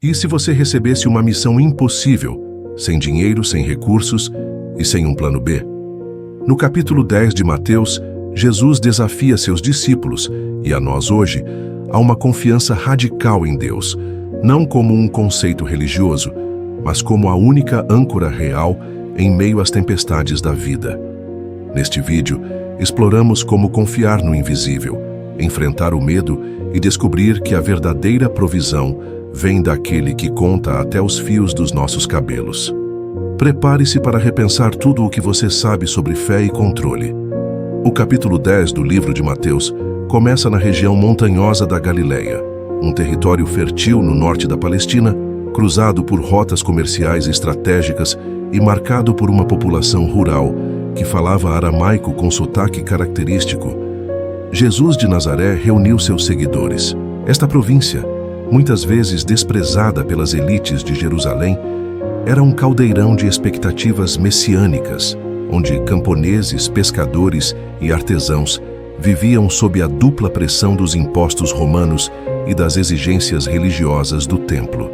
E se você recebesse uma missão impossível, sem dinheiro, sem recursos e sem um plano B? No capítulo 10 de Mateus, Jesus desafia seus discípulos, e a nós hoje, a uma confiança radical em Deus, não como um conceito religioso, mas como a única âncora real em meio às tempestades da vida. Neste vídeo, exploramos como confiar no invisível, enfrentar o medo e descobrir que a verdadeira provisão vem daquele que conta até os fios dos nossos cabelos. Prepare-se para repensar tudo o que você sabe sobre fé e controle. O capítulo 10 do livro de Mateus começa na região montanhosa da Galileia, um território fértil no norte da Palestina, cruzado por rotas comerciais estratégicas e marcado por uma população rural que falava aramaico com sotaque característico. Jesus de Nazaré reuniu seus seguidores. Esta província, muitas vezes desprezada pelas elites de Jerusalém, era um caldeirão de expectativas messiânicas, onde camponeses, pescadores e artesãos viviam sob a dupla pressão dos impostos romanos e das exigências religiosas do templo.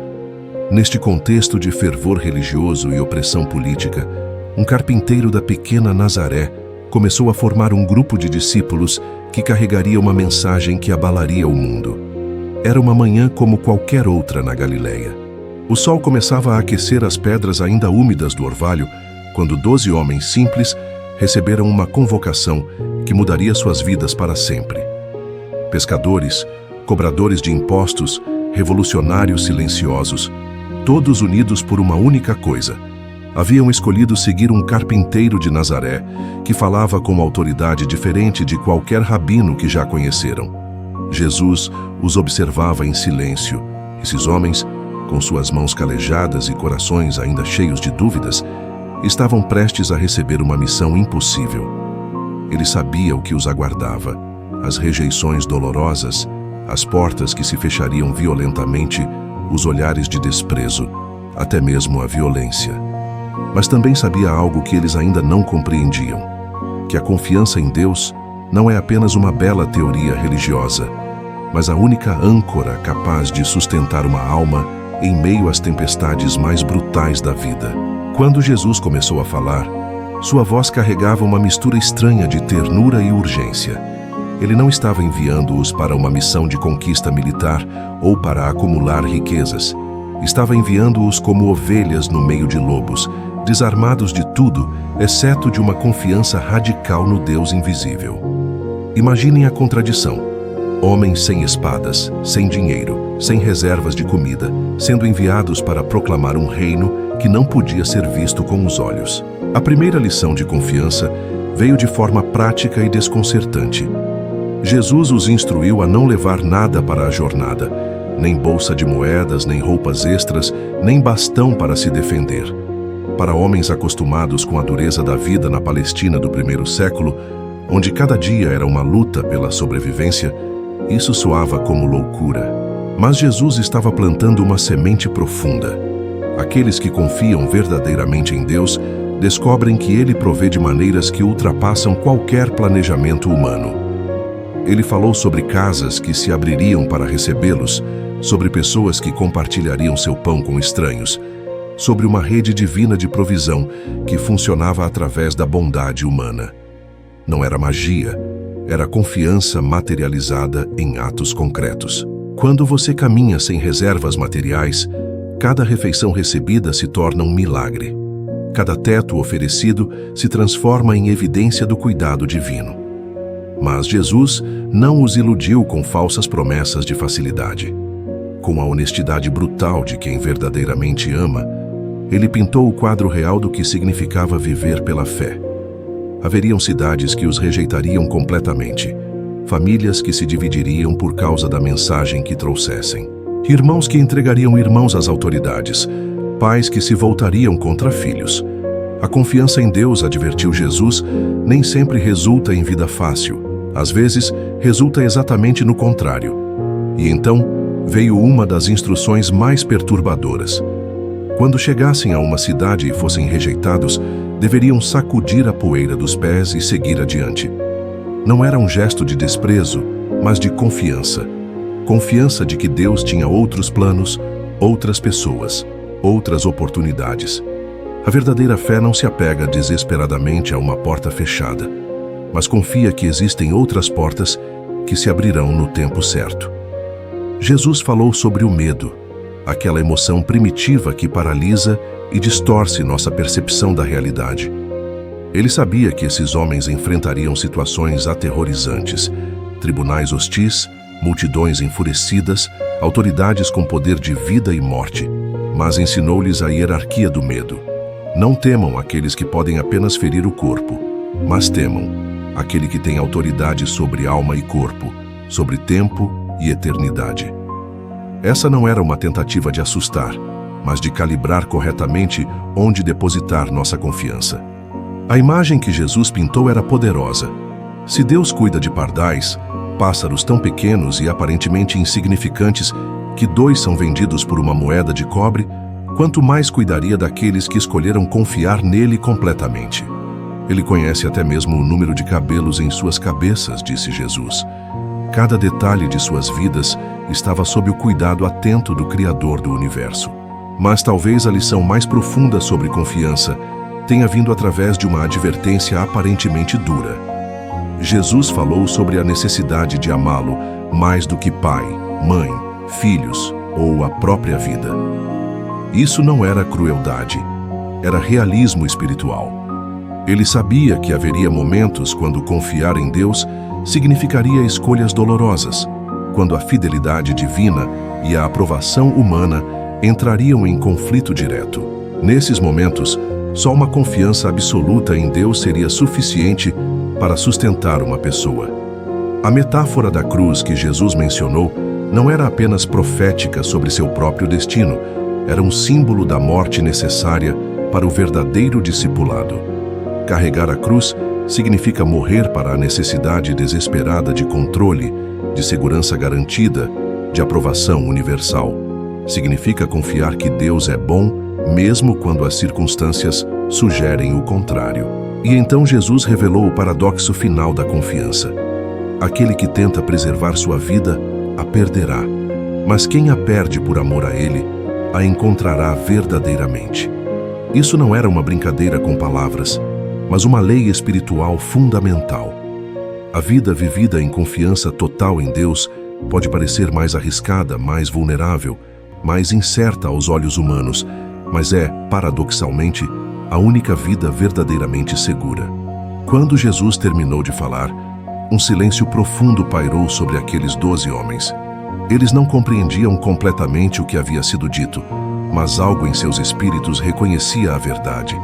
Neste contexto de fervor religioso e opressão política, um carpinteiro da pequena Nazaré começou a formar um grupo de discípulos que carregaria uma mensagem que abalaria o mundo. Era uma manhã como qualquer outra na Galileia. O sol começava a aquecer as pedras ainda úmidas do orvalho, quando 12 homens simples receberam uma convocação que mudaria suas vidas para sempre. Pescadores, cobradores de impostos, revolucionários silenciosos, todos unidos por uma única coisa: haviam escolhido seguir um carpinteiro de Nazaré que falava com uma autoridade diferente de qualquer rabino que já conheceram. Jesus os observava em silêncio. Esses homens, com suas mãos calejadas e corações ainda cheios de dúvidas, estavam prestes a receber uma missão impossível. Ele sabia o que os aguardava: as rejeições dolorosas, as portas que se fechariam violentamente, os olhares de desprezo, até mesmo a violência. Mas também sabia algo que eles ainda não compreendiam: que a confiança em Deus não é apenas uma bela teoria religiosa, mas a única âncora capaz de sustentar uma alma em meio às tempestades mais brutais da vida. Quando Jesus começou a falar, sua voz carregava uma mistura estranha de ternura e urgência. Ele não estava enviando-os para uma missão de conquista militar ou para acumular riquezas. Estava enviando-os como ovelhas no meio de lobos, desarmados de tudo, exceto de uma confiança radical no Deus invisível. Imaginem a contradição: homens sem espadas, sem dinheiro, sem reservas de comida, sendo enviados para proclamar um reino que não podia ser visto com os olhos. A primeira lição de confiança veio de forma prática e desconcertante. Jesus os instruiu a não levar nada para a jornada, nem bolsa de moedas, nem roupas extras, nem bastão para se defender. Para homens acostumados com a dureza da vida na Palestina do primeiro século, onde cada dia era uma luta pela sobrevivência, isso soava como loucura. Mas Jesus estava plantando uma semente profunda. Aqueles que confiam verdadeiramente em Deus descobrem que Ele provê de maneiras que ultrapassam qualquer planejamento humano. Ele falou sobre casas que se abririam para recebê-los, sobre pessoas que compartilhariam seu pão com estranhos, sobre uma rede divina de provisão que funcionava através da bondade humana. Não era magia, era confiança materializada em atos concretos. Quando você caminha sem reservas materiais, cada refeição recebida se torna um milagre. Cada teto oferecido se transforma em evidência do cuidado divino. Mas Jesus não os iludiu com falsas promessas de facilidade. Com a honestidade brutal de quem verdadeiramente ama, ele pintou o quadro real do que significava viver pela fé. Haveriam cidades que os rejeitariam completamente, famílias que se dividiriam por causa da mensagem que trouxessem, irmãos que entregariam irmãos às autoridades, pais que se voltariam contra filhos. A confiança em Deus, advertiu Jesus, nem sempre resulta em vida fácil. Às vezes, resulta exatamente no contrário. E então, veio uma das instruções mais perturbadoras. Quando chegassem a uma cidade e fossem rejeitados, deveriam sacudir a poeira dos pés e seguir adiante. Não era um gesto de desprezo, mas de confiança. Confiança de que Deus tinha outros planos, outras pessoas, outras oportunidades. A verdadeira fé não se apega desesperadamente a uma porta fechada, mas confia que existem outras portas que se abrirão no tempo certo. Jesus falou sobre o medo, aquela emoção primitiva que paralisa e distorce nossa percepção da realidade. Ele sabia que esses homens enfrentariam situações aterrorizantes, tribunais hostis, multidões enfurecidas, autoridades com poder de vida e morte, mas ensinou-lhes a hierarquia do medo. Não temam aqueles que podem apenas ferir o corpo, mas temam aquele que tem autoridade sobre alma e corpo, sobre tempo e eternidade. Essa não era uma tentativa de assustar, mas de calibrar corretamente onde depositar nossa confiança. A imagem que Jesus pintou era poderosa. Se Deus cuida de pardais, pássaros tão pequenos e aparentemente insignificantes que 2 são vendidos por uma moeda de cobre, quanto mais cuidaria daqueles que escolheram confiar nele completamente. Ele conhece até mesmo o número de cabelos em suas cabeças, disse Jesus. Cada detalhe de suas vidas estava sob o cuidado atento do Criador do universo. Mas talvez a lição mais profunda sobre confiança tenha vindo através de uma advertência aparentemente dura. Jesus falou sobre a necessidade de amá-lo mais do que pai, mãe, filhos ou a própria vida. Isso não era crueldade, era realismo espiritual. Ele sabia que haveria momentos quando confiar em Deus significaria escolhas dolorosas, quando a fidelidade divina e a aprovação humana entrariam em conflito direto. Nesses momentos, só uma confiança absoluta em Deus seria suficiente para sustentar uma pessoa. A metáfora da cruz que Jesus mencionou não era apenas profética sobre seu próprio destino, era um símbolo da morte necessária para o verdadeiro discipulado. Carregar a cruz significa morrer para a necessidade desesperada de controle, de segurança garantida, de aprovação universal. Significa confiar que Deus é bom, mesmo quando as circunstâncias sugerem o contrário. E então Jesus revelou o paradoxo final da confiança. Aquele que tenta preservar sua vida, a perderá. Mas quem a perde por amor a Ele, a encontrará verdadeiramente. Isso não era uma brincadeira com palavras, mas uma lei espiritual fundamental. A vida vivida em confiança total em Deus pode parecer mais arriscada, mais vulnerável, mais incerta aos olhos humanos, mas é, paradoxalmente, a única vida verdadeiramente segura. Quando Jesus terminou de falar, um silêncio profundo pairou sobre aqueles 12 homens. Eles não compreendiam completamente o que havia sido dito, mas algo em seus espíritos reconhecia a verdade.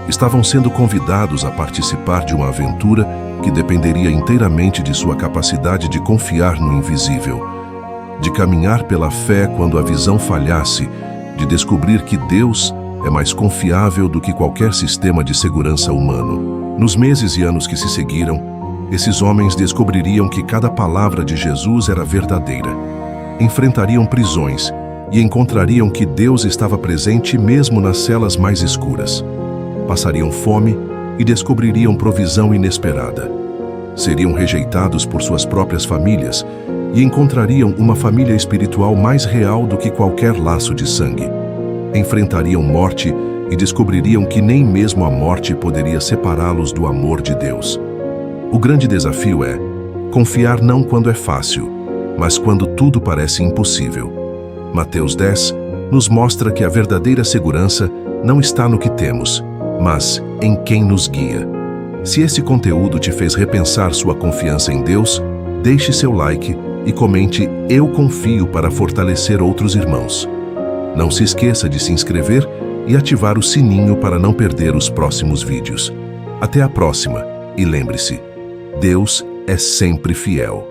Estavam sendo convidados a participar de uma aventura que dependeria inteiramente de sua capacidade de confiar no invisível, de caminhar pela fé quando a visão falhasse, de descobrir que Deus é mais confiável do que qualquer sistema de segurança humano. Nos meses e anos que se seguiram, esses homens descobririam que cada palavra de Jesus era verdadeira. Enfrentariam prisões e encontrariam que Deus estava presente mesmo nas celas mais escuras. Passariam fome e descobririam provisão inesperada. Seriam rejeitados por suas próprias famílias e encontrariam uma família espiritual mais real do que qualquer laço de sangue. Enfrentariam morte e descobririam que nem mesmo a morte poderia separá-los do amor de Deus. O grande desafio é confiar não quando é fácil, mas quando tudo parece impossível. Mateus 10 nos mostra que a verdadeira segurança não está no que temos, mas em quem nos guia. Se esse conteúdo te fez repensar sua confiança em Deus, deixe seu like e comente "Eu confio" para fortalecer outros irmãos. Não se esqueça de se inscrever e ativar o sininho para não perder os próximos vídeos. Até a próxima e lembre-se, Deus é sempre fiel.